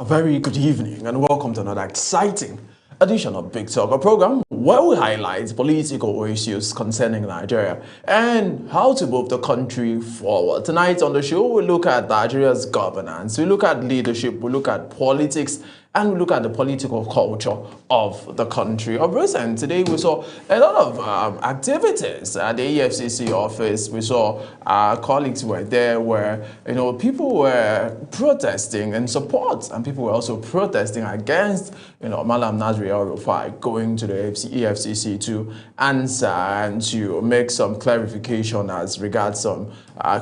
A very good evening and welcome to another exciting edition of Big Talk, a program where we highlight political issues concerning Nigeria and how to move the country forward. Tonight on the show, we look at Nigeria's governance, we look at leadership, we look at politics, and we look at the political culture of the country. Of recent, today we saw a lot of activities at the EFCC office. We saw our colleagues were there where, people were protesting in support, and people were also protesting against, Malam Nazri El-Rufai going to the EFCC to answer and to make some clarification as regards some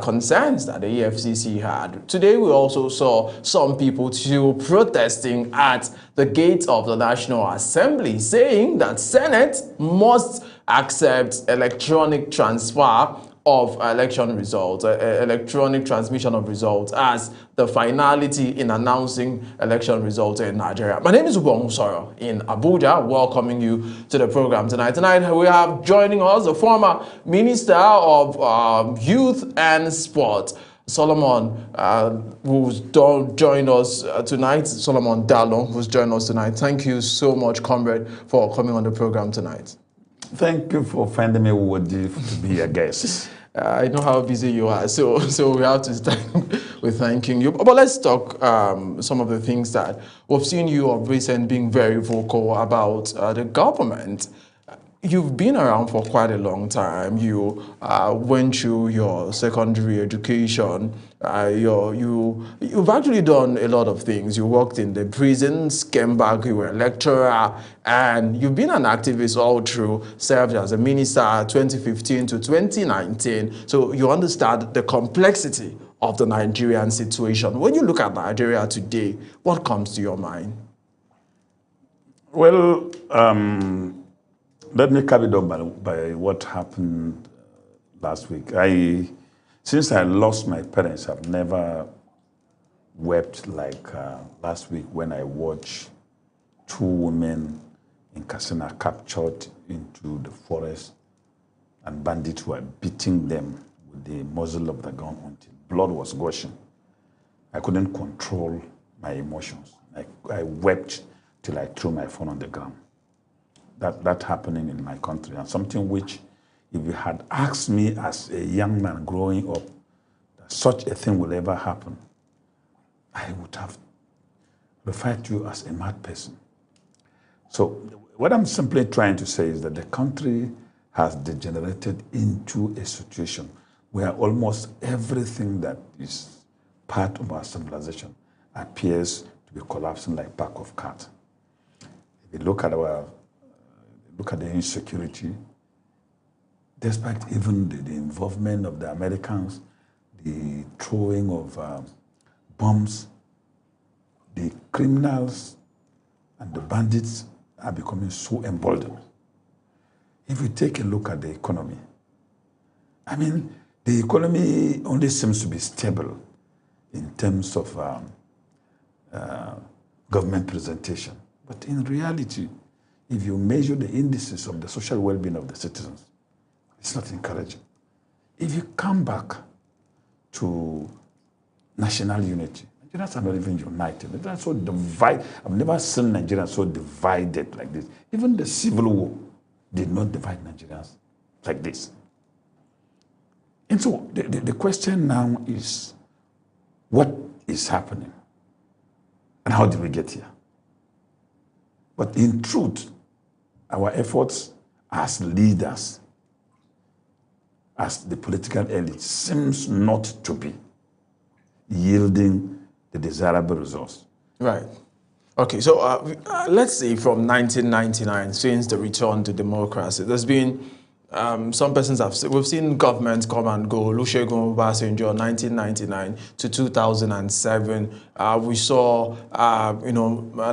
concerns that the EFCC had. Today we also saw some people too protesting at the gate of the National Assembly, saying that Senate must accept electronic transfer of election results, electronic transmission of results as the finality in announcing election results in Nigeria. My name is Wong Soro in Abuja, welcoming you to the program tonight. Tonight we have joining us the former Minister of Youth and Sport, Solomon, who's joined us tonight. Solomon Dalong, who's joined us tonight. Thank you so much, comrade, for coming on the program tonight. Thank you for finding me worthy to be a guest. I know how busy you are, so we have to start with thanking you. But let's talk some of the things that we've seen you of recent being very vocal about the government. You've been around for quite a long time. You went through your secondary education. You've actually done a lot of things. You worked in the prisons, came back, you were a lecturer, and you've been an activist all through, served as a minister 2015 to 2019. So you understand the complexity of the Nigerian situation. When you look at Nigeria today, what comes to your mind? Well, let me carry it on by what happened last week. Since I lost my parents, I've never wept like last week when I watched two women in Katsina captured into the forest and bandits were beating them with the muzzle of the gun until blood was gushing. I couldn't control my emotions. I wept till I threw my phone on the ground. That happening in my country, and something which, if you had asked me as a young man growing up that such a thing will ever happen, I would have referred to you as a mad person. So what I'm simply trying to say is that the country has degenerated into a situation where almost everything that is part of our civilization appears to be collapsing like pack of cards. If you look at the insecurity, despite even the involvement of the Americans, the throwing of bombs, the criminals and the bandits are becoming so emboldened. If you take a look at the economy, the economy only seems to be stable in terms of government presentation. But in reality, if you measure the indices of the social well-being of the citizens, it's not encouraging. If you come back to national unity, Nigerians are not even united. They're so divided. I've never seen Nigerians so divided like this. Even the Civil War did not divide Nigerians like this. And so the question now is, what is happening? And how did we get here? But in truth, our efforts as leaders, as the political elite, seems not to be yielding the desirable results. Right. Okay, so let's say from 1999, since the return to democracy, there's been some persons we've seen governments come and go. Olusegun Obasanjo, 1999 to 2007. We saw, Yar'Adua,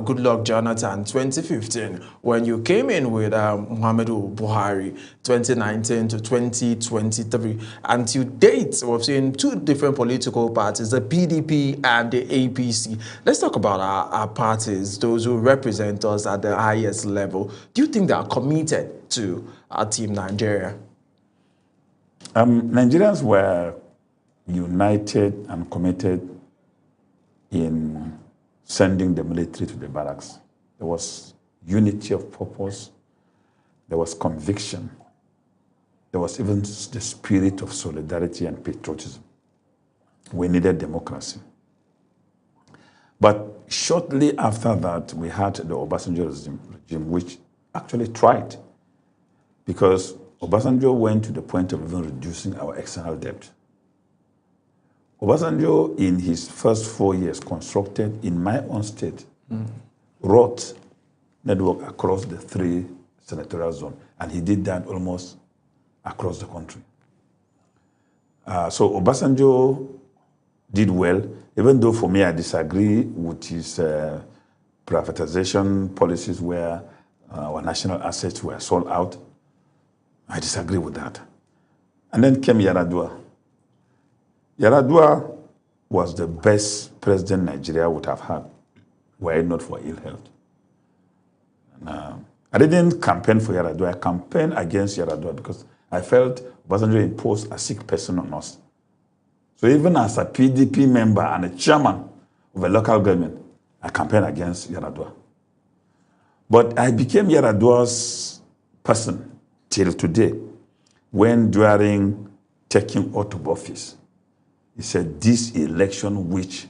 Goodluck Jonathan, 2015, when you came in with Muhammadu Buhari, 2019 to 2023. And to date, we've seen two different political parties, the PDP and the APC. Let's talk about our parties, those who represent us at the highest level. Do you think they are committed to our team Nigeria? Nigerians were united and committed in sending the military to the barracks. There was unity of purpose. There was conviction. There was even the spirit of solidarity and patriotism. We needed democracy. But shortly after that, we had the Obasanjo regime, which actually tried, because Obasanjo went to the point of even reducing our external debt. Obasanjo, in his first 4 years, constructed in my own state, road network across the 3 senatorial zones, and he did that almost across the country. So Obasanjo did well, even though for me I disagree with his privatization policies where our national assets were sold out. I disagree with that. And then came Yar'Adua. Yar'Adua was the best president Nigeria would have had were it not for ill health. And, I didn't campaign for Yar'Adua. I campaigned against Yar'Adua because I felt Obasanjo imposed a sick person on us. So even as a PDP member and a chairman of a local government, I campaigned against Yar'Adua. But I became Yar'Adua's person till today, when during taking out of office, he said, this election which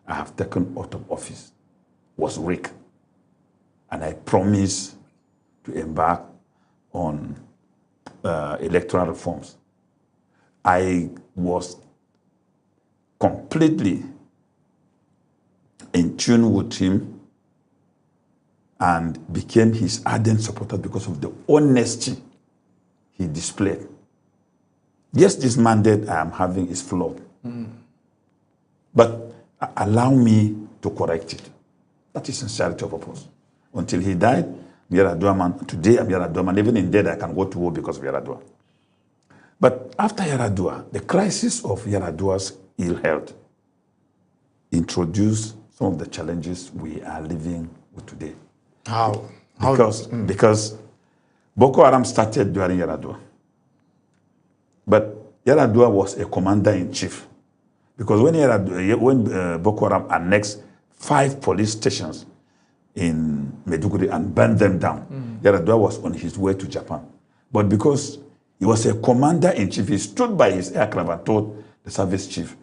I have taken out of office was rigged. And I promise to embark on electoral reforms. I was completely in tune with him and became his ardent supporter because of the honesty he displayed. Yes, this mandate I am having is flawed, but allow me to correct it. That is sincerity of purpose. Until he died, Yar'Adua man. Today I'm Yar'Adua man. Even in death, I can go to war because of Yar'Adua. But after Yar'Adua, the crisis of Yar'Adua's ill health introduced some of the challenges we are living with today. How? Because Boko Haram started during Yar'Adua. But Yar'Adua was a commander-in-chief. Because when Boko Haram annexed 5 police stations in Maiduguri and burned them down, Yar'Adua was on his way to Japan. But because he was a commander-in-chief, he stood by his aircraft and told the service chief,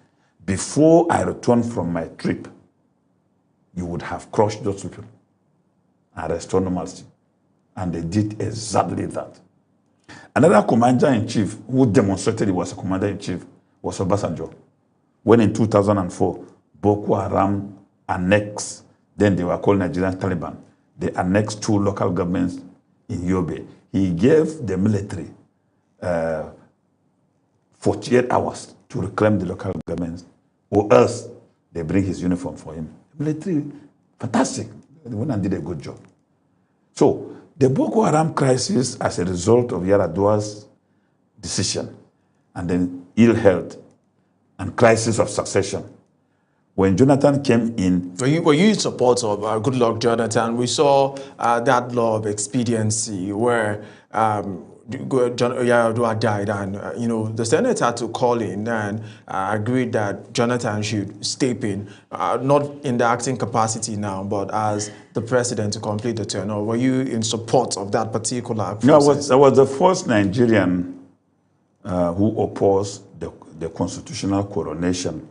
before I return from my trip, you would have crushed those people and restored normalcy. And they did exactly that. Another commander-in-chief who demonstrated he was a commander-in-chief was Obasanjo. When in 2004, Boko Haram annexed, then they were called Nigerian Taliban, they annexed 2 local governments in Yobe. He gave the military 48 hours to reclaim the local governments, or else they bring his uniform for him. The military, fantastic. They went and did a good job. So the Boko Haram crisis, as a result of Yar'Adua's decision, and then ill health and crisis of succession, when Jonathan came in... Were you in support of Goodluck Jonathan? We saw that law of expediency where Yar'Adua died, and the Senate had to call in and agreed that Jonathan should step in, not in the acting capacity now, but as the president to complete the term. Or were you in support of that particular process? No, I was the first Nigerian who opposed the constitutional coronation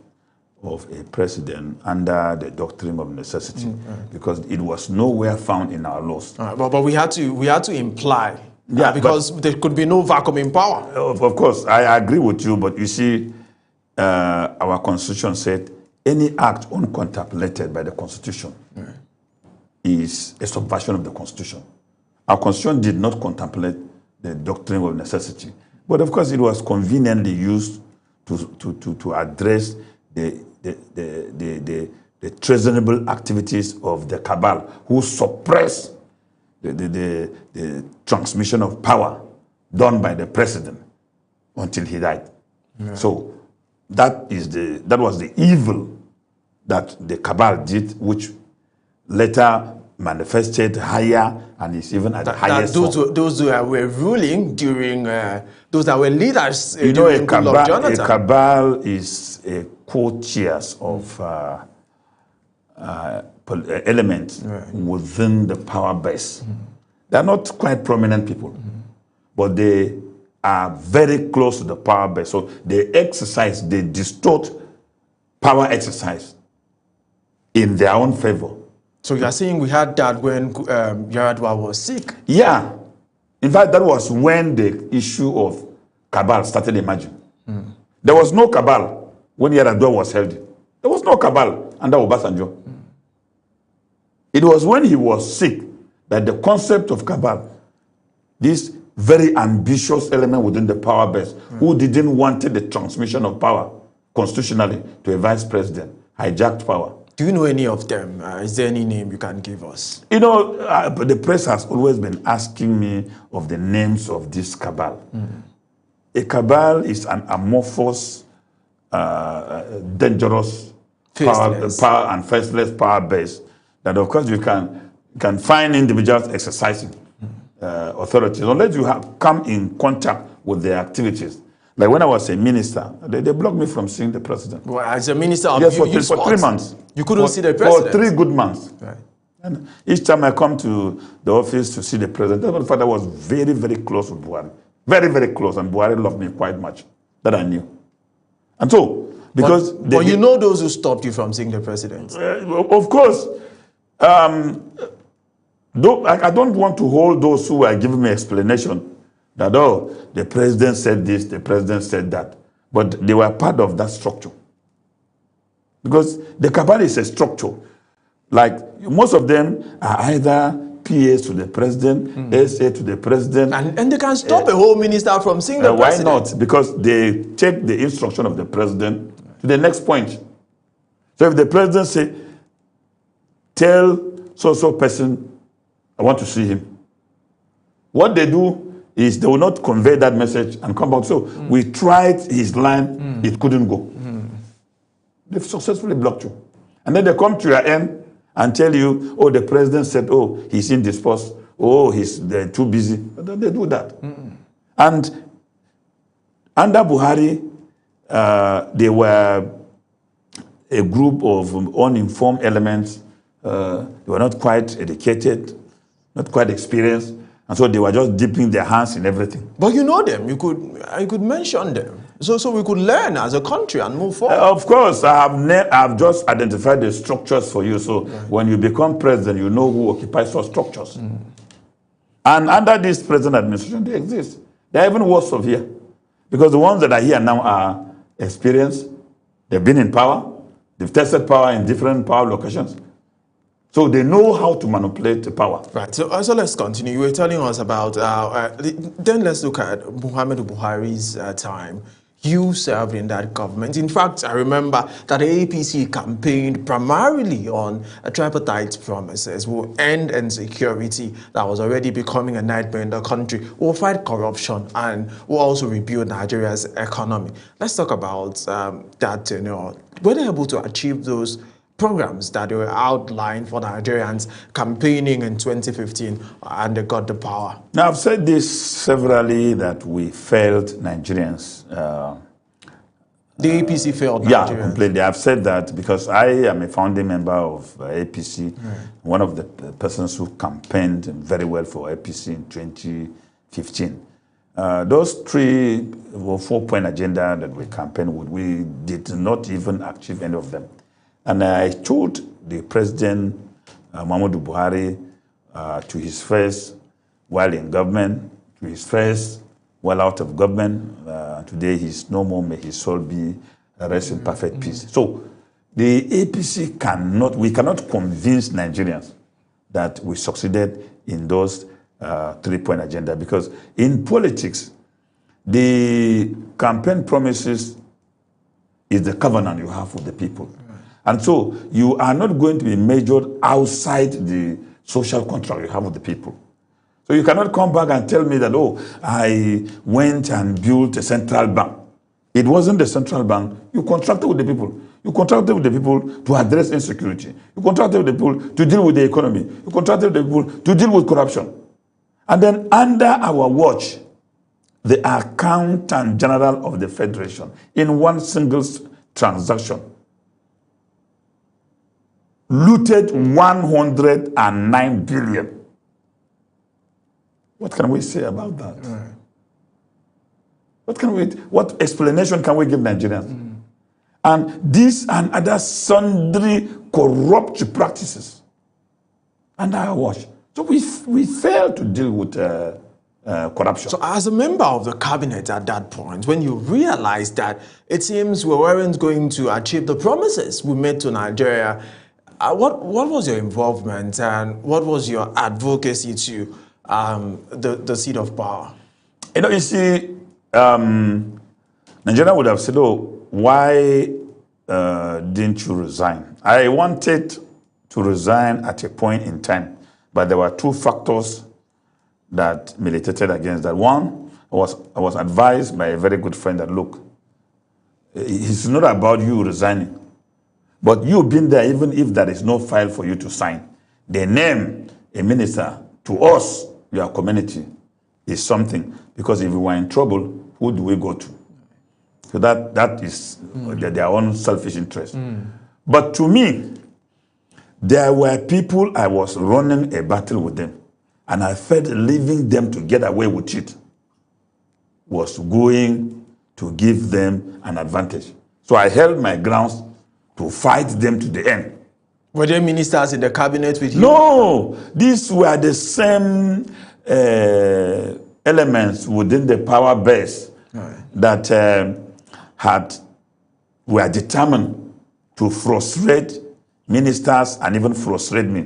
of a president under the doctrine of necessity, because it was nowhere found in our laws. But we had to imply. Yeah, because there could be no vacuum in power. Of course, I agree with you, but you see, our constitution said any act uncontemplated by the constitution is a subversion of the constitution. Our constitution did not contemplate the doctrine of necessity, but of course it was conveniently used to address the treasonable activities of the cabal who suppress the transmission of power done by the president until he died. Yeah. So that was the evil that the cabal did, which later manifested higher and is even at the highest. Those who were ruling during, those that were leaders during Goodluck Jonathan. A cabal is a co-chairs of elements within the power base. They're not quite prominent people, but they are very close to the power base. So they distort power exercise in their own favor. So you are saying we had that when Yar'Adua was sick? Yeah. In fact, that was when the issue of cabal started emerging. There was no cabal when Yar'Adua was healthy. There was no cabal under Obasanjo. It was when he was sick that the concept of cabal, this very ambitious element within the power base, who didn't want the transmission of power constitutionally to a vice president, hijacked power. Do you know any of them? Is there any name you can give us? You know, the press has always been asking me of the names of this cabal. A cabal is an amorphous, dangerous power and faceless power base that, of course, you can find individuals exercising authorities unless you have come in contact with their activities. Like when I was a minister, they blocked me from seeing the president. Well, as a minister of yes, for 3 months. You couldn't see the president? For 3 good months. Right. And each time I come to the office to see the president, my father was very, very close with Buhari. Very, very close. And Buhari loved me quite much. That I knew. And so, because... But you know those who stopped you from seeing the president? Of course. Though I don't want to hold those who are giving me explanation that, oh, the president said this, the president said that. But they were part of that structure. Because the cabal is a structure. Like, most of them are either PAs to the president, SA to the president. And they can stop a whole minister from seeing the president. Why not? Because they take the instruction of the president to the next point. So if the president say, tell so-so person, I want to see him. What they do is they will not convey that message and come back. So we tried his line, it couldn't go. They've successfully blocked you. And then they come to your end and tell you, oh, the president said, oh, he's indisposed. Oh, they're too busy. But they do that. And under Buhari, they were a group of uninformed elements. They were not quite educated, not quite experienced. And so they were just dipping their hands in everything. But you know them. You could mention them. So we could learn as a country and move forward. Of course, I've just identified the structures for you. So when you become president, you know who occupies those structures. And under this present administration, they exist. They're even worse of here. Because the ones that are here now are experienced. They've been in power. They've tested power in different power locations. So they know how to manipulate the power. Right. So let's continue. You were telling us about, then let's look at Muhammadu Buhari's time. You served in that government. In fact, I remember that the APC campaigned primarily on a tripartite promises. We'll end insecurity that was already becoming a nightmare in the country. We'll fight corruption and we'll also rebuild Nigeria's economy. Let's talk about that. Were they able to achieve those programs that were outlined for Nigerians campaigning in 2015 and they got the power? Now, I've said this severally that we failed Nigerians. The APC failed Nigerians? Yeah, completely. I've said that because I am a founding member of APC, one of the persons who campaigned very well for APC in 2015. Those 3 or 4-point agenda that we campaigned with, we did not even achieve any of them. And I told the President Muhammadu Buhari to his face while in government, to his face while out of government. Today he's no more, may his soul be rest in perfect peace. So the APC we cannot convince Nigerians that we succeeded in those 3-point agenda, because in politics, the campaign promises is the covenant you have with the people. And so you are not going to be measured outside the social contract you have with the people. So you cannot come back and tell me that, oh, I went and built a central bank. It wasn't the central bank. You contracted with the people. You contracted with the people to address insecurity. You contracted with the people to deal with the economy. You contracted with the people to deal with corruption. And then under our watch, the Accountant General of the Federation, in one single transaction, looted 109 billion. What can we say about that? Right. What explanation can we give Nigerians? And these and other sundry corrupt practices under our watch. So we failed to deal with corruption. So as a member of the cabinet at that point, when you realized that it seems we weren't going to achieve the promises we made to Nigeria, what was your involvement and what was your advocacy to the seat of power? You see, Nigeria would have said, oh, why didn't you resign? I wanted to resign at a point in time, but there were two factors that militated against that. One, I was advised by a very good friend that, look, it's not about you resigning, but you being there, even if there is no file for you to sign. They name a minister to us, your community, is something, because if we were in trouble, who do we go to? So that is their own selfish interest. But to me, there were people I was running a battle with them, and I felt leaving them to get away with it was going to give them an advantage. So I held my grounds to fight them to the end. Were there ministers in the cabinet with you? No, these were the same elements within the power base that were determined to frustrate ministers and even frustrate me.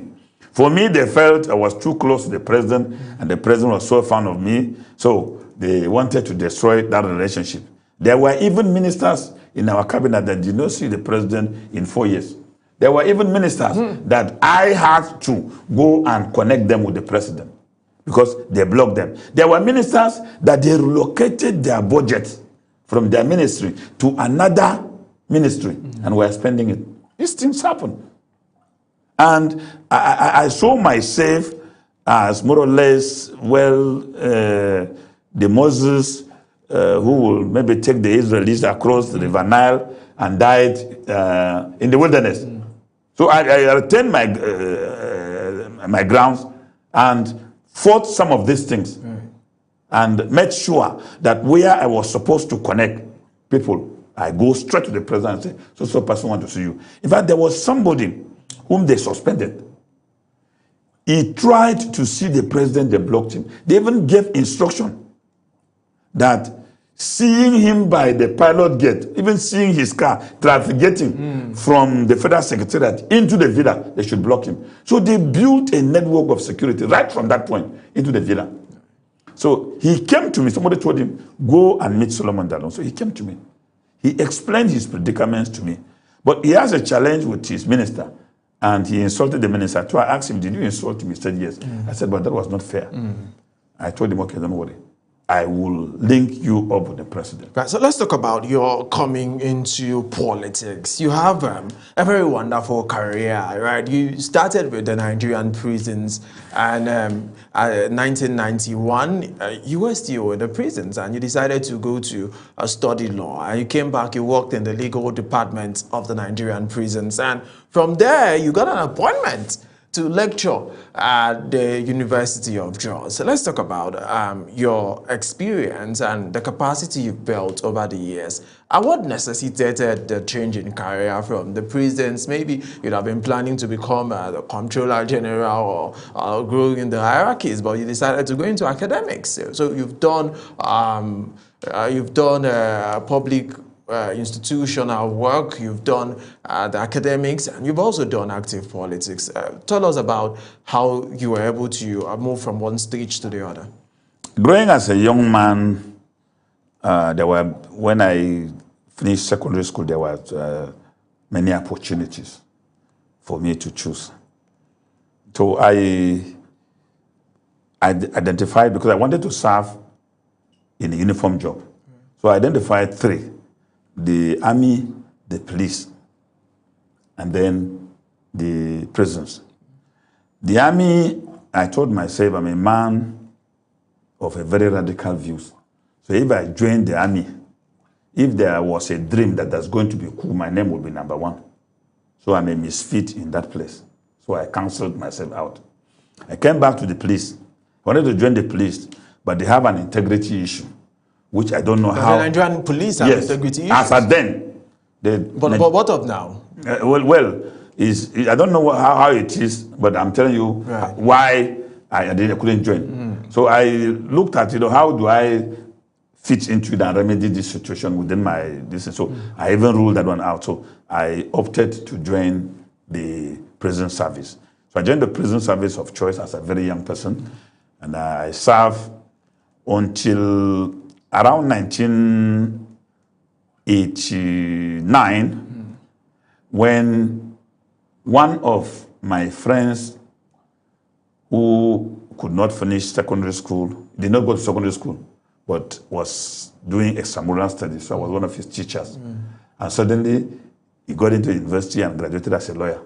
For me, they felt I was too close to the president, and the president was so fond of me, so they wanted to destroy that relationship. There were even ministers in our cabinet that did not see the president in 4 years. There were even ministers that I had to go and connect them with the president because they blocked them. There were ministers that they relocated their budget from their ministry to another ministry and were spending it. These things happen. And I saw myself as more or less, the Moses who will maybe take the Israelites across the River Nile and died in the wilderness. So I retained my grounds and fought some of these things and made sure that where I was supposed to connect people, I go straight to the president and say, so person want to see you. In fact, there was somebody whom they suspended. He tried to see the president, they blocked him. They even gave instruction that seeing him by the pilot gate, even seeing his car, trafficating from the federal secretariat into the villa, they should block him. So they built a network of security right from that point into the villa. So he came to me, somebody told him, go and meet Solomon Dalon. So he came to me. He explained his predicaments to me. But he has a challenge with his minister. And he insulted the minister. So I asked him, did you insult him? He said, yes. I said, but that was not fair. I told him, okay, don't worry. I will link you up with the president. Right, so let's talk about your coming into politics. You have a very wonderful career, right? You started with the Nigerian prisons, and in 1991, you were still in the prisons, and you decided to go to study law. And you came back, you worked in the legal department of the Nigerian prisons, and from there, you got an appointment to lecture at the University of Jos. So let's talk about your experience and the capacity you've built over the years. And what necessitated the change in career from the prisons? Maybe you'd have been planning to become the Comptroller General or grow in the hierarchies, but you decided to go into academics. So you've done public institutional work, you've done the academics, and you've also done active politics. Tell us about how you were able to move from one stage to the other. Growing as a young man, when I finished secondary school, there were many opportunities for me to choose. So I identified, because I wanted to serve in a uniform job. So I identified three: the army, the police, and then the prisons. The army, I told myself, I'm a man of a very radical views. So if I joined the army, if there was a dream that that's going to be cool, my name would be number one. So I'm a misfit in that place. So I cancelled myself out. I came back to the police. I wanted to join the police, but they have an integrity issue, which I don't know how. The Nigerian police have integrity issues. As at then. But what of now? I don't know how it is, but I'm telling you why I couldn't join. So I looked at, how do I fit into it and remedy this situation within my distance. So I even ruled that one out. So I opted to join the prison service. So I joined the prison service of choice as a very young person, and I served until around 1989, when one of my friends who could not finish secondary school, did not go to secondary school, but was doing extramural studies. So I was one of his teachers. And suddenly he got into university and graduated as a lawyer.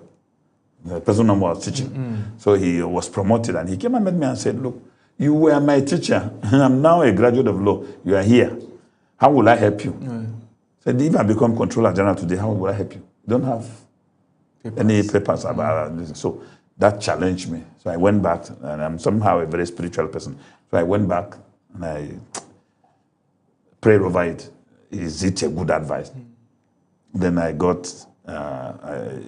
The person who was teaching. So he was promoted, and he came and met me and said, look, you were my teacher. I'm now a graduate of law. You are here. How will I help you? I said, if I become Controller General today, how will I help you? You don't have any papers about this. So that challenged me. So I went back, and I'm somehow a very spiritual person. So I went back and I prayed over it. Is it a good advice? Then I got a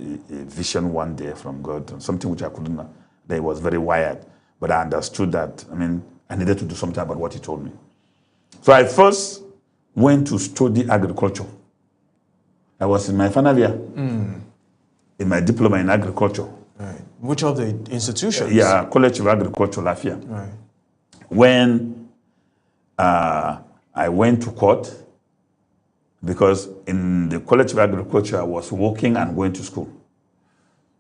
vision one day from God, something which I couldn't, that it was very wired. But I understood that, I needed to do something about what he told me. So I first went to study agriculture. I was in my final year, in my diploma in agriculture. Right. Which of the institutions? College of Agriculture, Lafia. Right. When I went to court, because in the College of Agriculture, I was working and going to school.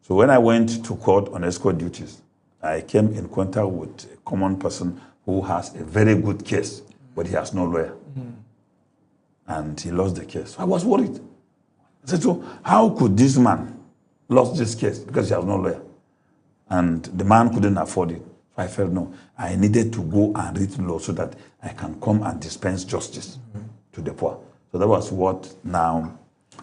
So when I went to court on escort duties, I came in contact with a common person who has a very good case, but he has no lawyer. And he lost the case. So I was worried. I said, so how could this man lose this case? Because he has no lawyer. And the man couldn't afford it. So I felt, no, I needed to go and read law so that I can come and dispense justice to the poor. So that was what now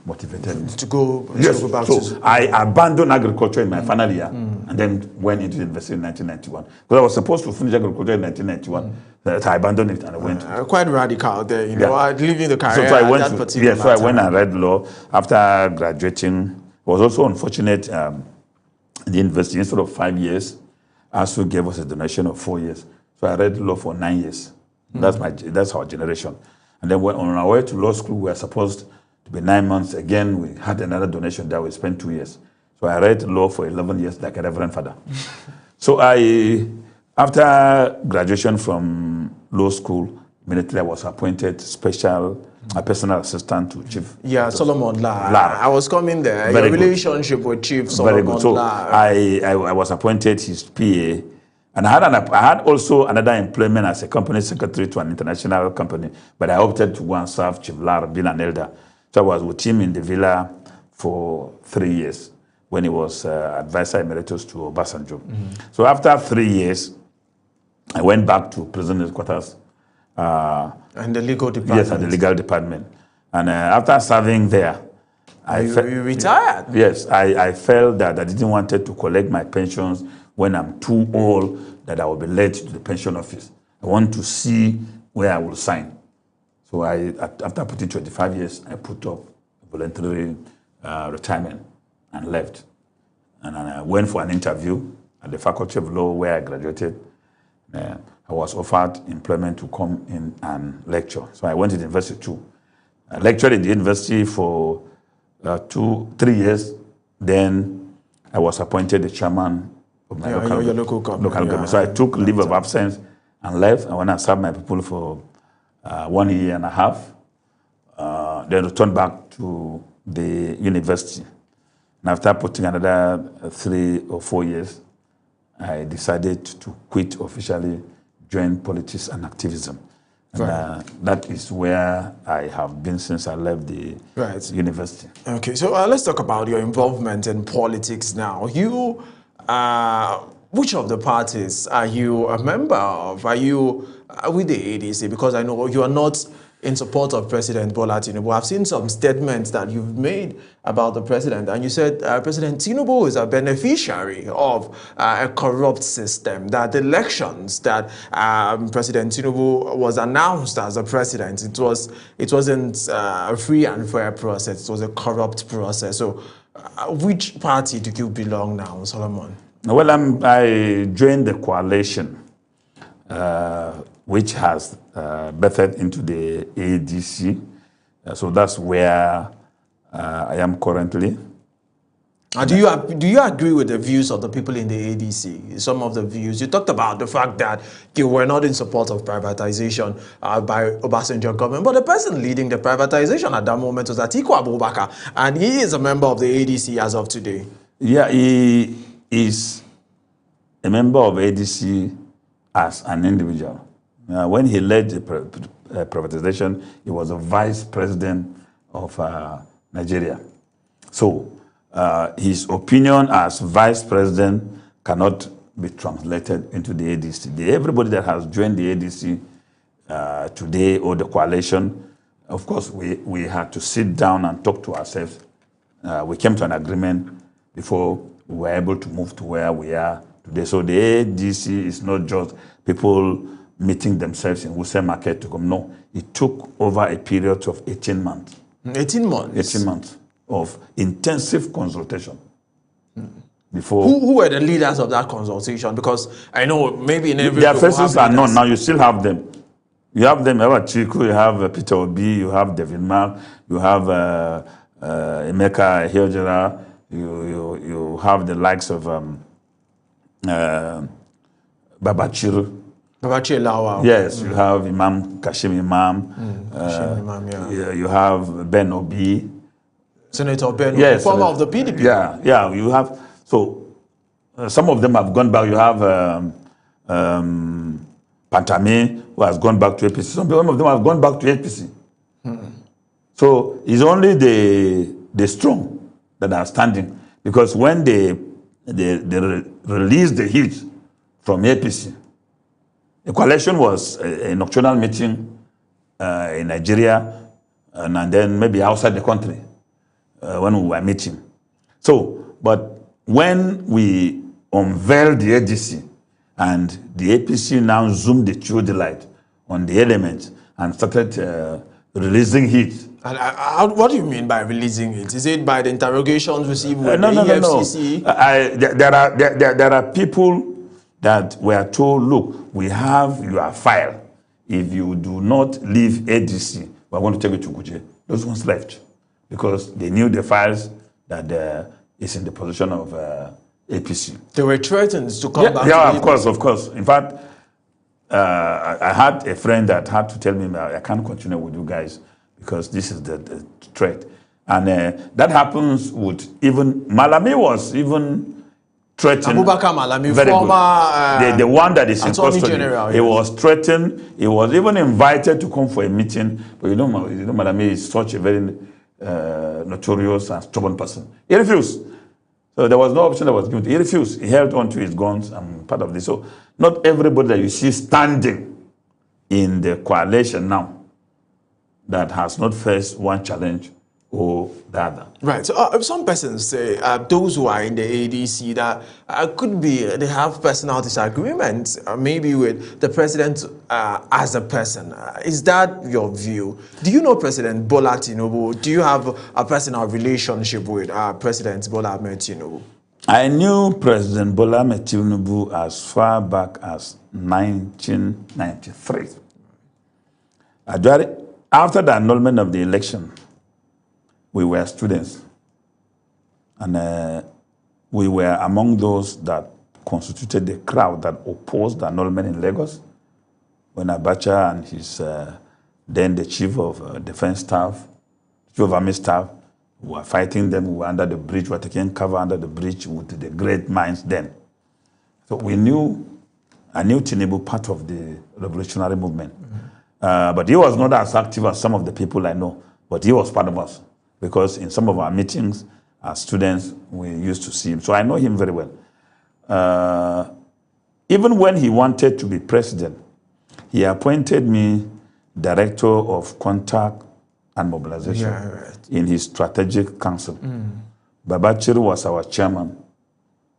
motivated me. To go back so I abandoned agriculture in my final year and then went into the university in 1991. Because I was supposed to finish agriculture in 1991. So I abandoned it and I went. Quite radical there, leaving the career so I went at that particular so I went and read law. After graduating, it was also unfortunate, the university, instead of 5 years, also gave us a donation of 4 years. So I read law for 9 years. That's our generation. And then on our way to law school, we were supposed to be 9 months. Again, we had another donation that we spent 2 years. So I read law for 11 years like a reverend father. So after graduation from law school, immediately I was appointed a personal assistant to Chief. Solomon La. I was coming there. Your relationship with Chief Solomon La. So I was appointed his PA. And I had also another employment as a company secretary to an international company, but I opted to go and serve Chief Lar, being an elder. So I was with him in the villa for 3 years when he was advisor emeritus to Obasanjo. So after 3 years, I went back to prison headquarters. And the legal department? Yes, at the legal department. And after serving there, you retired? Yes, I felt that I didn't want to collect my pensions when I'm too old, that I will be led to the pension office. I want to see where I will sign. So after putting 25 years, I put up voluntary retirement and left. And I went for an interview at the Faculty of Law where I graduated. I was offered employment to come in and lecture. So I went to the university too. I lectured in the university for 3 years. Then I was appointed the chairman of my local government. So I took leave of absence and left. I went and served my people for 1 year and a half. Then returned back to the university. And after putting another 3 or 4 years, I decided to quit officially, join politics and activism. And that is where I have been since I left the university. Okay, so let's talk about your involvement in politics now. You, which of the parties are you a member of? Are you with the ADC? Because I know you are not in support of President Bola Tinubu. I've seen some statements that you've made about the president, and you said President Tinubu is a beneficiary of a corrupt system, that the elections that President Tinubu was announced as a president, it wasn't a free and fair process, it was a corrupt process. So which party do you belong now, Solomon? Well, I joined the coalition, which has birthed into the ADC. So that's where I am currently. Do you agree with the views of the people in the ADC? Some of the views you talked about, the fact that you were not in support of privatization by Obasanjo government, but the person leading the privatization at that moment was Atiku Abubakar, and he is a member of the ADC as of today. Yeah, he is a member of ADC as an individual. When he led the privatization, he was a vice president of Nigeria. So his opinion as vice president cannot be translated into the ADC. Everybody that has joined the ADC today or the coalition, of course, we had to sit down and talk to ourselves. We came to an agreement before we were able to move to where we are today. So the ADC is not just people meeting themselves in Wuse Market to come. No, it took over a period of 18 months. 18 months? 18 months of intensive consultation. Before who were the leaders of that consultation? Because I know maybe in every... Their faces are known. Now you still have them. You have them, you have Chiku, you have Peter Obi, you have David Mark, you have Emeka Hiojera, you have the likes of Babachir. Babachir Lawa. Yes, you have Imam Kashim Imam. Kashim Imam, yeah. You have Ben Obi. Senator Ben Obi, yes, former of the PDP. Yeah, you have. So some of them have gone back. You have Pantame, who has gone back to APC. Some of them have gone back to APC. So it's only the strong that are standing. Because when they released the heat from APC, the coalition was a nocturnal meeting in Nigeria and then maybe outside the country when we were meeting. So, but when we unveiled the ADC and the APC now zoomed the light on the elements and started releasing heat. And what do you mean by releasing it? Is it by the interrogations received with no, the EFCC? No. There are people that were told, look, we have your file. If you do not leave ADC, we're going to take it to Kuje. Those ones left because they knew the files that is in the position of APC. They were threatened to come back. Yeah, of course. In fact, I had a friend that had to tell me, I can't continue with you guys because this is the threat. And that happens with even, Malami was even threatened. Abubakar Malami, very former good. The one that is in custody, General, he was threatened. He was even invited to come for a meeting. But you know Malami is such a very notorious and stubborn person. He refused. So there was no option that was given. He refused. He held on to his guns and part of this. So not everybody that you see standing in the coalition now that has not faced one challenge or the other. Right. So some persons say those who are in the ADC that could be they have personal disagreements, maybe with the president as a person. Is that your view? Do you know President Bola Tinubu? Do you have a personal relationship with President Bola Tinubu? I knew President Bola Tinubu as far back as 1993. After the annulment of the election, we were students. And we were among those that constituted the crowd that opposed the annulment in Lagos when Abacha and his then the chief of defense staff, chief of army staff, were fighting them. We were under the bridge, we were taking cover under the bridge with the great minds then. So I knew Tinubu part of the revolutionary movement. But he was not as active as some of the people I know, but he was part of us because in some of our meetings as students, we used to see him. So I know him very well. Even when he wanted to be president, he appointed me director of contact and mobilization in his strategic council. Babachir was our chairman,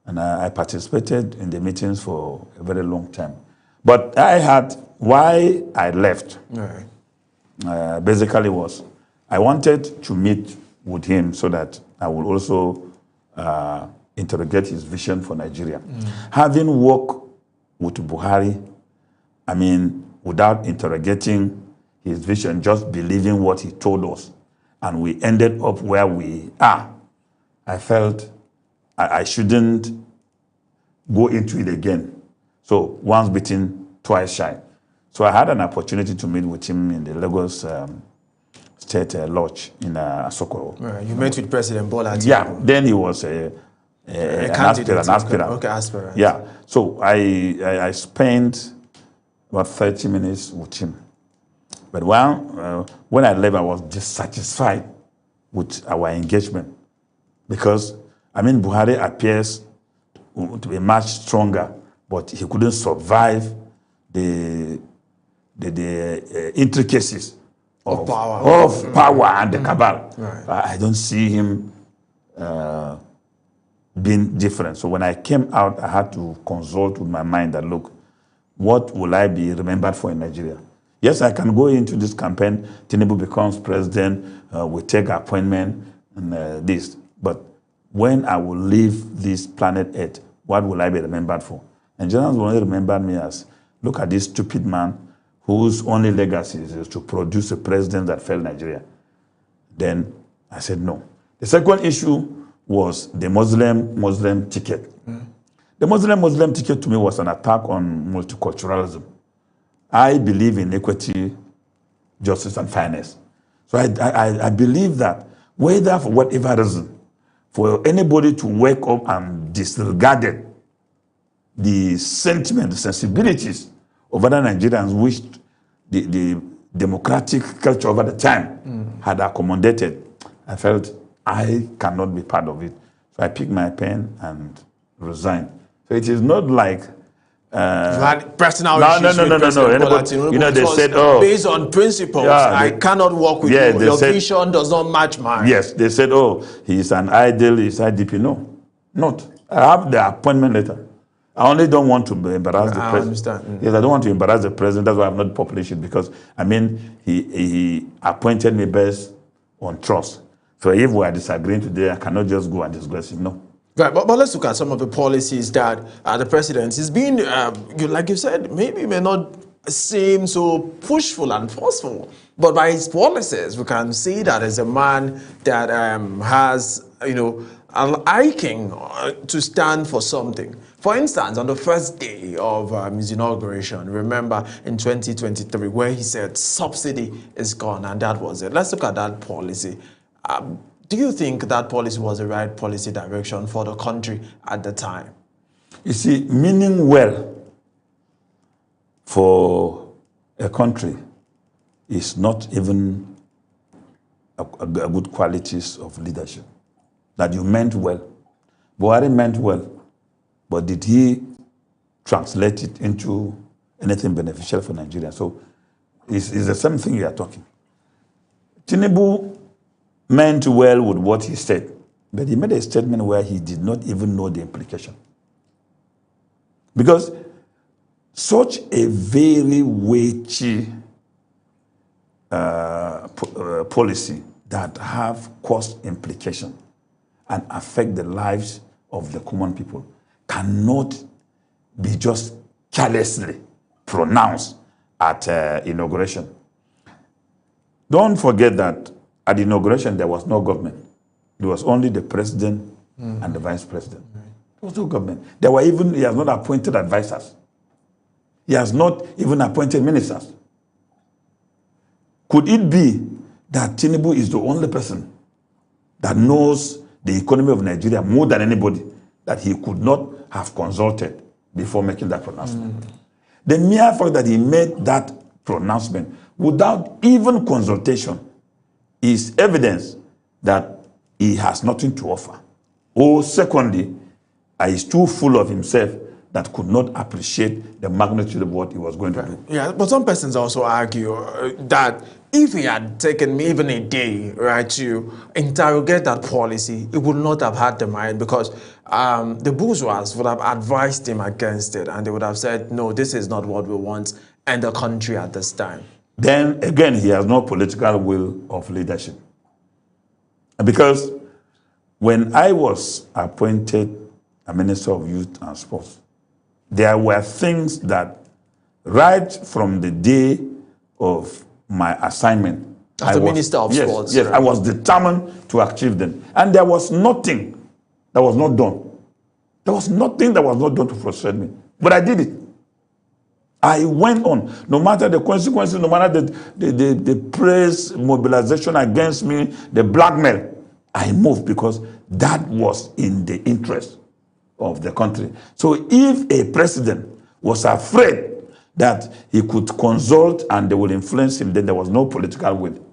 and I participated in the meetings for a very long time. But why I left, basically was, I wanted to meet with him so that I would also interrogate his vision for Nigeria. Having worked with Buhari, I mean, without interrogating his vision, just believing what he told us, and we ended up where we are, I felt I shouldn't go into it again. So once bitten, twice shy. So I had an opportunity to meet with him in the Lagos State Lodge in Asokoro. Right. You met with President Bola. Yeah, then he was an aspirant. Okay, aspirant. Yeah, so I spent about 30 minutes with him. But when I left, I was dissatisfied with our engagement because, I mean, Buhari appears to be much stronger, but he couldn't survive the intricacies of power and the cabal. Right. I don't see him being different. So when I came out, I had to consult with my mind that, look, what will I be remembered for in Nigeria? Yes, I can go into this campaign, Tinubu becomes president, we take appointment and this. But when I will leave this planet Earth, what will I be remembered for? Nigerians will only remember me as, look at this stupid man whose only legacy is to produce a president that failed Nigeria. Then I said no. The second issue was the Muslim ticket. The Muslim ticket to me was an attack on multiculturalism. I believe in equity, justice, and fairness. So I believe that whether for whatever reason, for anybody to wake up and disregard the sentiment, the sensibilities of other Nigerians, which the democratic culture over the time had accommodated, I felt I cannot be part of it. So I picked my pen and resigned. So it is not like you had personal issues with President Bola Tinubu. You know, they said, oh, based on principles, I cannot work with you. Your vision does not match mine. Yes, they said, oh, he's an idol, he's IDP. No, not. I have the appointment letter. I only don't want to embarrass the president. I understand. Yes, I don't want to embarrass the president. That's why I've not published it, because, I mean, he appointed me based on trust. So if we are disagreeing today, I cannot just go and disgrace him. No. Right, but let's look at some of the policies that the president is being, like you said, maybe may not seem so pushful and forceful, but by his policies, we can see that as a man that has, an aching to stand for something. For instance, on the first day of his inauguration, remember in 2023, where he said subsidy is gone, and that was it. Let's look at that policy. Do you think that policy was the right policy direction for the country at the time? You see, meaning well for a country is not even a good qualities of leadership. That you meant well. Buhari meant well, but did he translate it into anything beneficial for Nigeria? So it's the same thing you are talking. Tinubu meant well with what he said, but he made a statement where he did not even know the implication. Because such a very weighty policy that have cost implication and affect the lives of the common people cannot be just carelessly pronounced at inauguration. Don't forget that at the inauguration, there was no government. There was only the president and the vice president. There was no government. He has not appointed advisors. He has not even appointed ministers. Could it be that Tinubu is the only person that knows the economy of Nigeria more than anybody, that he could not have consulted before making that pronouncement? The mere fact that he made that pronouncement without even consultation is evidence that he has nothing to offer. Or secondly, he is too full of himself that could not appreciate the magnitude of what he was going to do. Yeah, but some persons also argue that if he had taken even a day, right, to interrogate that policy, he would not have had the mind, because the bourgeois would have advised him against it, and they would have said, no, this is not what we want in the country at this time. Then again, he has no political will of leadership. Because when I was appointed a Minister of Youth and Sports, there were things that right from the day of my assignment, as the Minister of Sports. Yes, I was determined to achieve them. And there was nothing that was not done. There was nothing that was not done to frustrate me. But I did it. I went on. No matter the consequences, no matter the praise, mobilization against me, the blackmail, I moved because that was in the interest of the country. So if a president was afraid that he could consult and they would influence him, then there was no political will.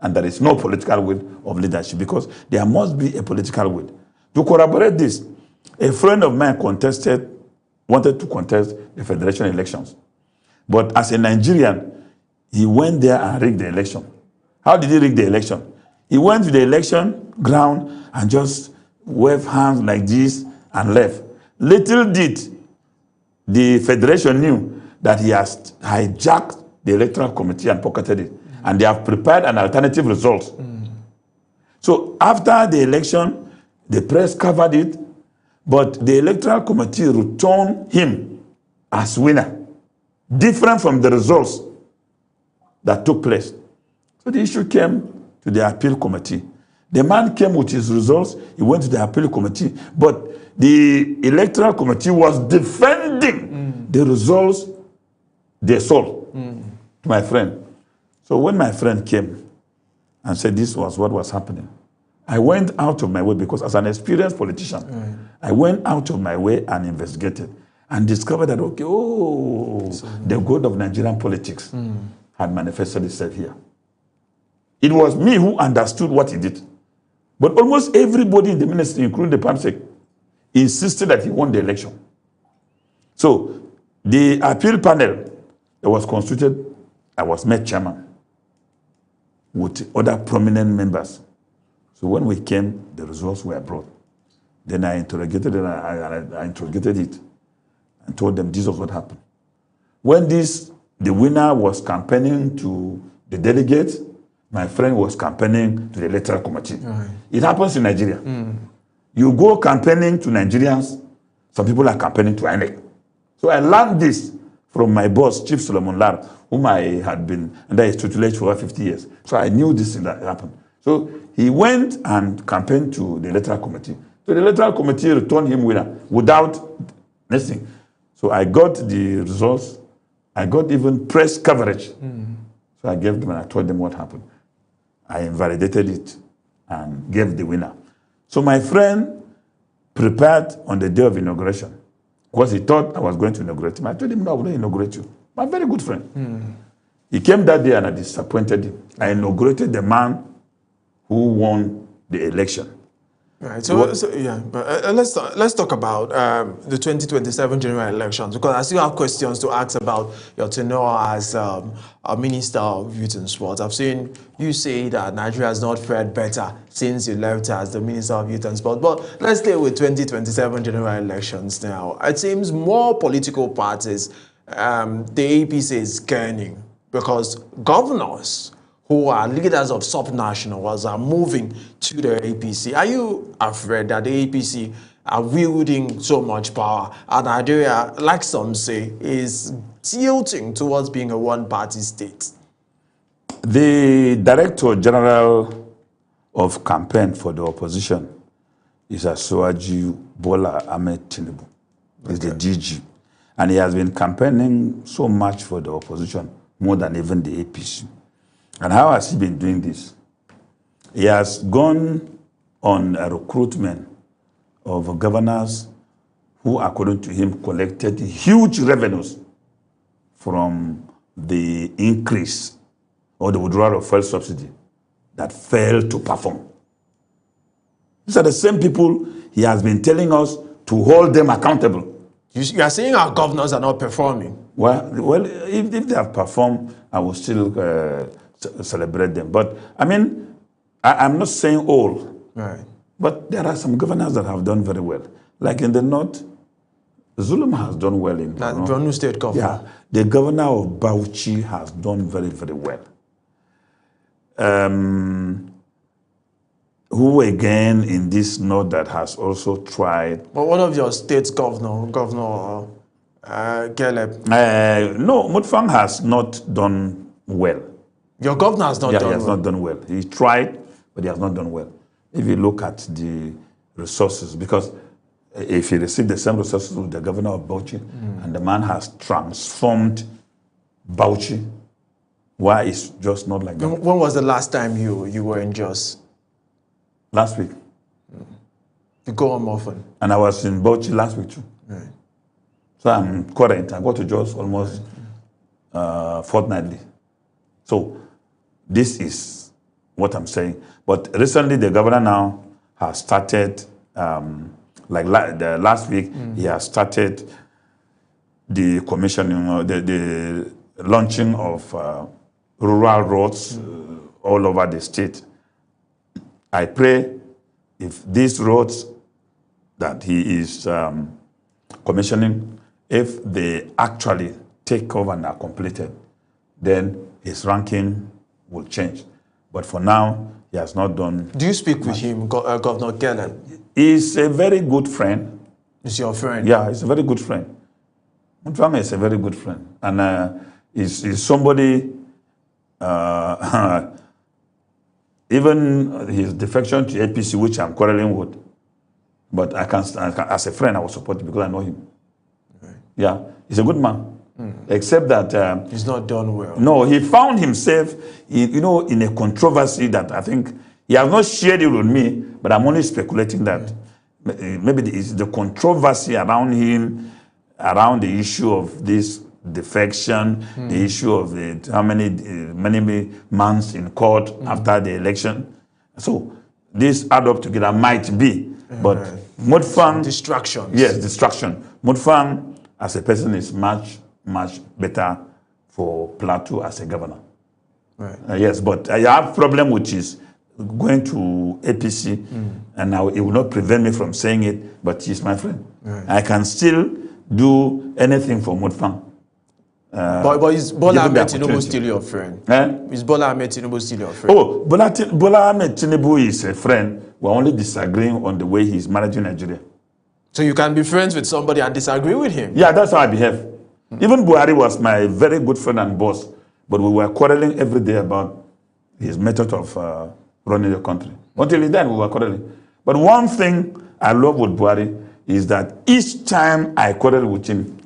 And there is no political will of leadership, because there must be a political will. To corroborate this, a friend of mine wanted to contest the federation elections. But as a Nigerian, he went there and rigged the election. How did he rig the election? He went to the election ground and just waved hands like this and left. Little did the federation knew that he has hijacked the electoral committee and pocketed it. And they have prepared an alternative result. So after the election, the press covered it, but the electoral committee returned him as winner, different from the results that took place. So the issue came to the appeal committee. The man came with his results, he went to the appeal committee, but the electoral committee was defending the results they sold to my friend. So when my friend came and said this was what was happening, I went out of my way, because as an experienced politician, I went out of my way and investigated and discovered that, okay, the god of Nigerian politics had manifested itself here. It was me who understood what he did. But almost everybody in the ministry, including the PAMSEC, insisted that he won the election. So the appeal panel that was constituted, I was made chairman with other prominent members. So when we came, the results were brought. Then I interrogated it, I interrogated it and told them this was what happened. When the winner was campaigning to the delegates, my friend was campaigning to the electoral committee. It happens in Nigeria. You go campaigning to Nigerians, some people are campaigning to INEC. So I learned this from my boss, Chief Solomon Lar, whom I had been under his tutelage for over 50 years. So I knew this thing that happened. So he went and campaigned to the electoral committee. So the electoral committee returned him winner without anything. So I got the results. I got even press coverage. So I gave them and I told them what happened. I invalidated it and gave the winner. So my friend prepared on the day of inauguration, because he thought I was going to inaugurate him. I told him, no, I will not inaugurate you. My very good friend. He came that day and I disappointed him. I inaugurated the man who won the election. Right. So yeah, but let's talk about the 2027 general elections, because I still have questions to ask about your tenure as a Minister of Youth and Sports. I've seen you say that Nigeria has not fared better since you left as the Minister of Youth and Sports. But let's stay with 2027 general elections now. It seems more political parties, the APC is gaining, because governors who are leaders of subnationals are moving to the APC. Are you afraid that the APC are wielding so much power and Nigeria, like some say, is tilting towards being a one-party state? The Director General of Campaign for the opposition is Asiwaju Bola Ahmed Tinubu. He's the DG. And he has been campaigning so much for the opposition, more than even the APC. And how has he been doing this? He has gone on a recruitment of governors who, according to him, collected huge revenues from the increase or the withdrawal of fuel subsidy that failed to perform. These are the same people he has been telling us to hold them accountable. You are saying our governors are not performing. Well, if they have performed, I will still celebrate them. But I mean, I'm not saying all. Right. But there are some governors that have done very well. Like in the north, Zulum has done well in Borno. Borno State governor. Yeah, the governor of Bauchi has done very, very well. Who again in this north that has also tried? But one of your state's Governor Caleb. No, Mutfang has not done well. Your governor has not done well? Yeah, he has not done well. He tried, but he has not done well. If you look at the resources, because if he received the same resources with the governor of Bauchi, and the man has transformed Bauchi, why it's just not like that? When was the last time you were in Jos? Last week. You go home often? And I was in Bauchi last week too. Right. So I'm current. I go to Jos almost fortnightly. So this is what I'm saying. But recently the governor now has started, the last week, he has started the commissioning, the launching of rural roads all over the state. I pray if these roads that he is commissioning, if they actually take over and are completed, then his ranking will change. But for now, he has not done. Do you speak with him, Governor Caleb? He's a very good friend. He's your friend? Yeah, he's a very good friend. Mutfama is a very good friend. And he's somebody, even his defection to APC, which I'm quarreling with, but I can, as a friend, I will support him because I know him. Right. Yeah, he's a good man. Except that he's not done well. No, he found himself, in a controversy that I think he has not shared it with me, but I'm only speculating that maybe it's the controversy around him, around the issue of this defection, the issue of how many months in court after the election. So this add up together might be, but Mutfang distractions. Yes, distraction. Mutfang as a person is much better for Plateau as a governor. Right. Yes, but I have problem which is going to APC, and now it will not prevent me from saying it, but he's my friend. Right. I can still do anything for Mutfang. But is Bola Ahmed Tinubu still your friend? Is Bola Ahmed Tinubu still your friend? Oh, Bola Ahmed Tinubu is a friend. We're only disagreeing on the way he's managing Nigeria. So you can be friends with somebody and disagree with him? Yeah, that's how I behave. Even Buhari was my very good friend and boss, but we were quarreling every day about his method of running the country. Until then, we were quarreling. But one thing I love with Buhari is that each time I quarrel with him,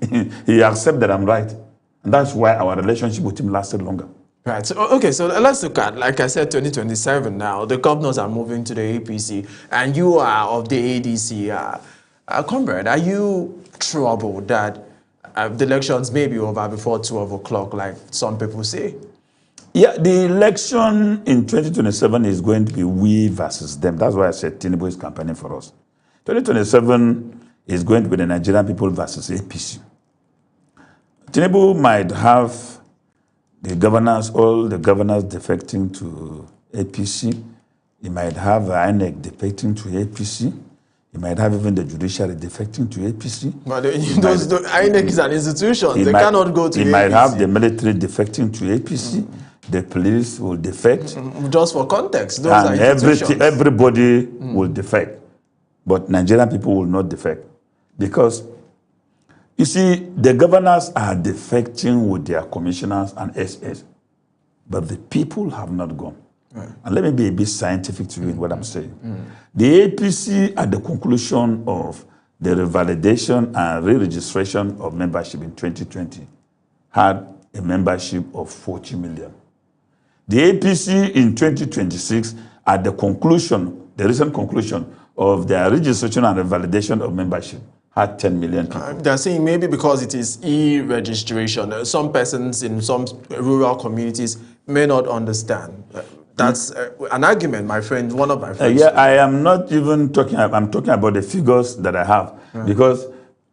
he accepts that I'm right. And that's why our relationship with him lasted longer. Right. So, okay, so let's look at, like I said, 2027 now. The governors are moving to the APC, and you are of the ADC. Comrade, are you troubled that the elections may be over before 12 o'clock, like some people say? Yeah, the election in 2027 is going to be we versus them. That's why I said Tinubu is campaigning for us. 2027 is going to be the Nigerian people versus APC. Tinubu might have the governors, all the governors defecting to APC. He might have INEC defecting to APC. He might have even the judiciary defecting to APC. But INEC is an institution. They cannot go to APC. He might have the military defecting to APC. The police will defect. Just for context, those are institutions. Everybody will defect. But Nigerian people will not defect. Because, you see, the governors are defecting with their commissioners and SS. But the people have not gone. Right. And let me be a bit scientific to you in what I'm saying. The APC, at the conclusion of the revalidation and re-registration of membership in 2020, had a membership of 40 million. The APC in 2026, at the conclusion, the recent conclusion of their registration and revalidation of membership, had 10 million people. They're saying maybe because it is e-registration, some persons in some rural communities may not understand. That's an argument, my friend, one of my friends. Yeah, I am not even talking, I'm talking about the figures that I have. Because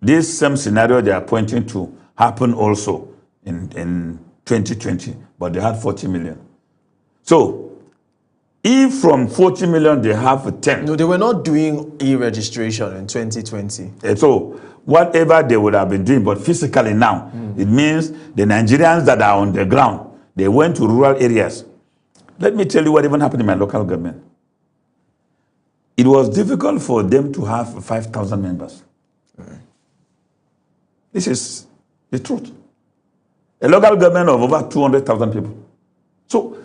this same scenario they are pointing to happened also in 2020, but they had 40 million. So, if from 40 million they have 10. No, they were not doing e-registration in 2020. So, whatever they would have been doing, but physically now, it means the Nigerians that are on the ground, they went to rural areas. Let me tell you what even happened in my local government. It was difficult for them to have 5,000 members. This is the truth. A local government of over 200,000 people. So,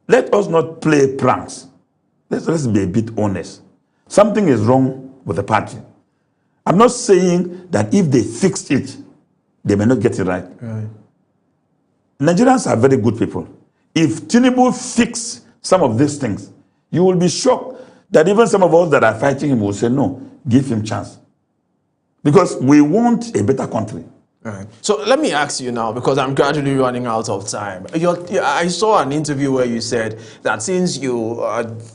let us not play pranks. Let's be a bit honest. Something is wrong with the party. I'm not saying that if they fixed it, they may not get it right. Nigerians are very good people. If Tinubu fix some of these things, you will be shocked that even some of us that are fighting him will say, no, give him chance. Because we want a better country. Right. So let me ask you now, because I'm gradually running out of time. I saw an interview where you said that since you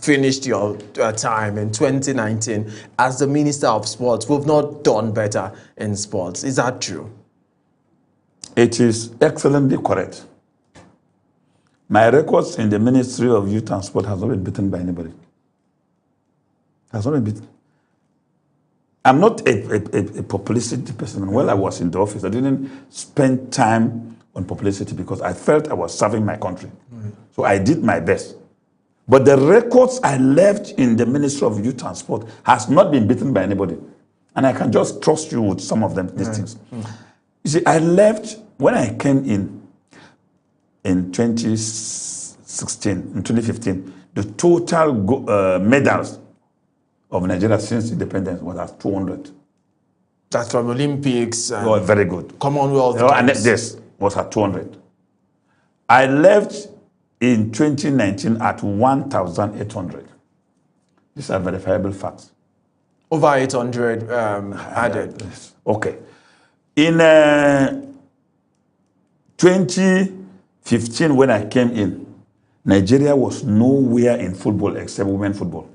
finished your time in 2019 as the Minister of Sports, we've not done better in sports. Is that true? It is excellently correct. My records in the Ministry of Youth and Sport has not been beaten by anybody. Has not been beaten. I'm not a publicity person. While I was in the office, I didn't spend time on publicity because I felt I was serving my country. So I did my best. But the records I left in the Ministry of Youth and Sport has not been beaten by anybody. And I can just trust you with some of them, these things. You see, I left, when I came in 2016, in 2015, the total medals of Nigeria since independence was at 200. That's from Olympics. And very good. Commonwealth. And this was at 200. I left in 2019 at 1,800. These are verifiable facts. Over 800 added. Yes. Okay. In 2015, when I came in, Nigeria was nowhere in football except women football.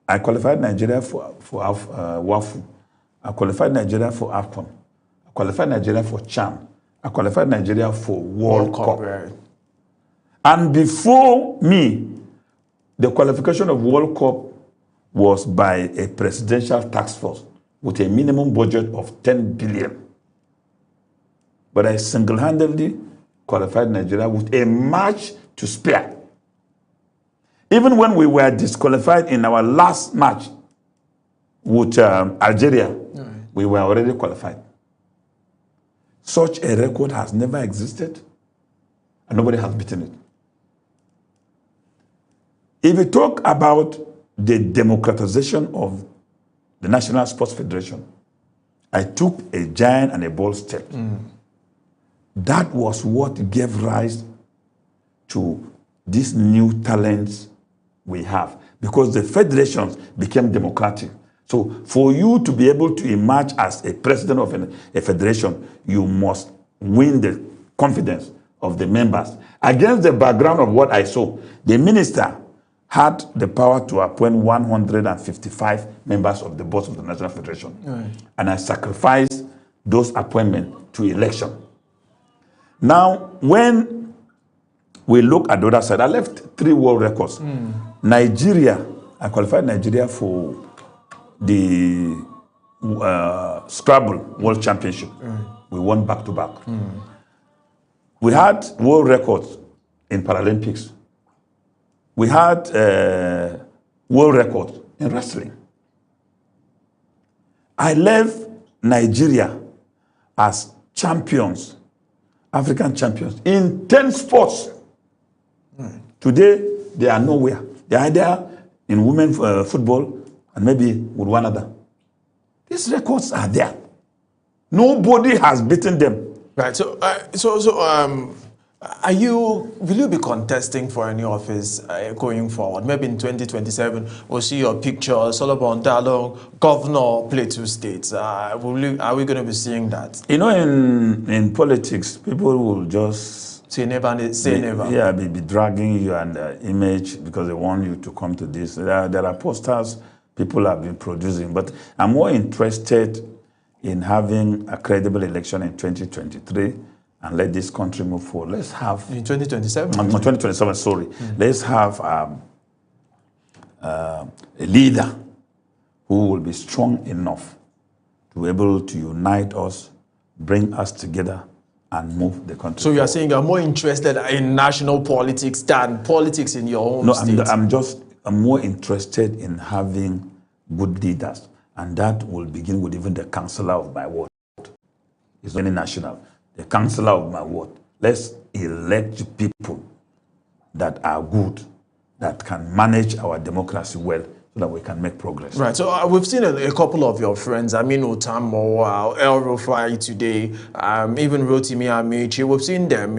I qualified Nigeria for WAFU. I qualified Nigeria for AFCON. I qualified Nigeria for CHAN. I qualified Nigeria for World Cup. Right. And before me, the qualification of World Cup was by a presidential task force with a minimum budget of 10 billion. But I single-handedly qualified Nigeria with a match to spare. Even when we were disqualified in our last match with Algeria, we were already qualified. Such a record has never existed, and nobody has beaten it. If you talk about the democratization of the National Sports Federation, I took a giant and a bold step. That was what gave rise to these new talents we have, because the federations became democratic. So for you to be able to emerge as a president of a federation, you must win the confidence of the members. Against the background of what I saw, the minister had the power to appoint 155 members of the board of the National Federation. And I sacrificed those appointments to election. Now, when we look at the other side, I left 3 world records. Nigeria, I qualified Nigeria for the Scrabble World Championship. We won back-to-back. We had world records in Paralympics. We had world records in wrestling. I left Nigeria as champions, African champions, in 10 sports. Today, they are nowhere. They are either in women's football and maybe with one other. These records are there. Nobody has beaten them. Right. So, will you be contesting for any office going forward? Maybe in 2027, we'll see your picture, Solomon Dalong, Governor, Plateau State. Are we going to be seeing that? You know, in politics, people will just say never, say never. Yeah, be dragging you and image because they want you to come to this. There are posters people have been producing. But I'm more interested in having a credible election in 2023 and let this country move forward. Let's have... In 2027? 2027, sorry. Let's have a leader who will be strong enough to be able to unite us, bring us together, and move the country. So you are saying you're more interested in national politics than politics in your own state? No, I'm more interested in having good leaders, and that will begin with even the councillor of my ward. It's only national. The councillor of my ward. Let's elect people that are good, that can manage our democracy well, so that we can make progress. Right. So we've seen a couple of your friends. I mean, Otamo, El Rufai today, even Rotimi Amici. We've seen them,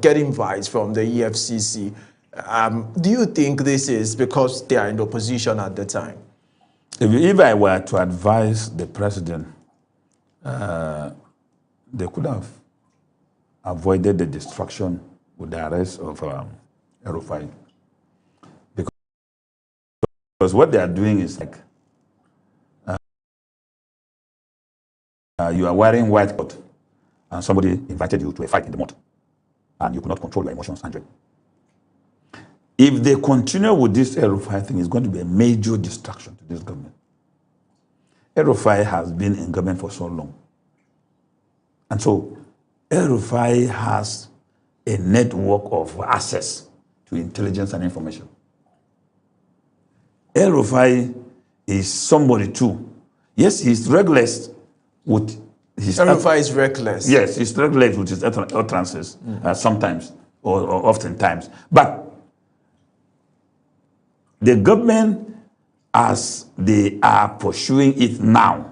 get invites from the EFCC. Do you think this is because they are in the opposition at the time? If I were to advise the president, they could have avoided the destruction with the arrest of El Rufai. Because what they are doing is like, you are wearing white coat and somebody invited you to a fight in the mud and you could not control your emotions, Andre. If they continue with this El Rufai thing, it's going to be a major distraction to this government. El Rufai has been in government for so long. And so El Rufai has a network of access to intelligence and information. El Rufai is somebody too. Yes, he's reckless with his... El Rufai is reckless. Yes, he's reckless with his utterances sometimes or oftentimes. But the government, as they are pursuing it now,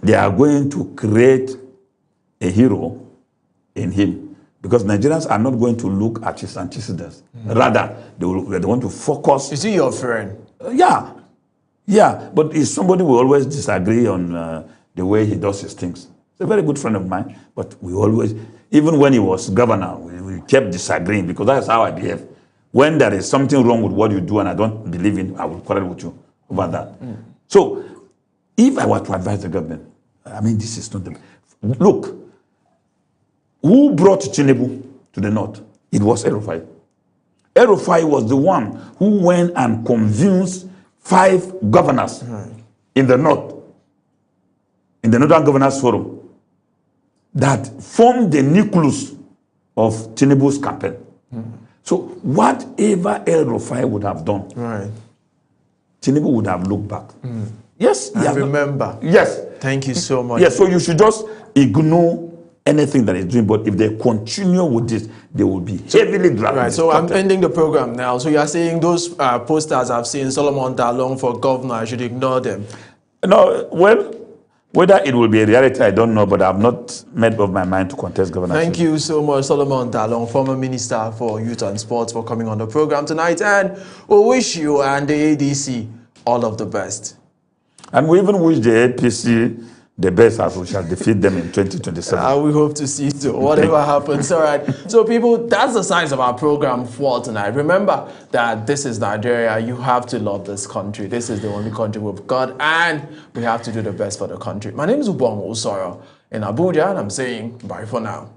they are going to create a hero in him. Because Nigerians are not going to look at his antecedents. Rather, they want to focus. Is he your friend? Yeah. But he's somebody we always disagree on the way he does his things. He's a very good friend of mine, but we always, even when he was governor, we kept disagreeing because that's how I behave. When there is something wrong with what you do and I don't believe in, I will quarrel with you over that. So, if I were to advise the government, I mean, this is not the... Look, who brought Tinubu to the north? It was El Rufai. El Rufai was the one who went and convinced 5 governors in the north, in the Northern Governors Forum, that formed the nucleus of Tinubu's campaign. So whatever El Rufai would have done, Tinubu would have looked back. Yes. I remember. Yes. Thank you so much. Yes, so you should just ignore anything that is doing, but if they continue with this, they will be heavily dragged. Right, so I'm ending the program now. So you are saying those posters I've seen, Solomon Dalong for governor, I should ignore them? No, well, whether it will be a reality, I don't know, but I've not made up my mind to contest governor. Thank you so much, Solomon Dalong, former Minister for Youth and Sports, for coming on the program tonight, and we wish you and the ADC all of the best. And we even wish the APC the best, as we shall defeat them in 2027. We hope to see so, whatever happens. All right. So people, that's the size of our program for tonight. Remember that this is Nigeria. You have to love this country. This is the only country we've got, and we have to do the best for the country. My name is Ubong Osoro in Abuja, and I'm saying bye for now.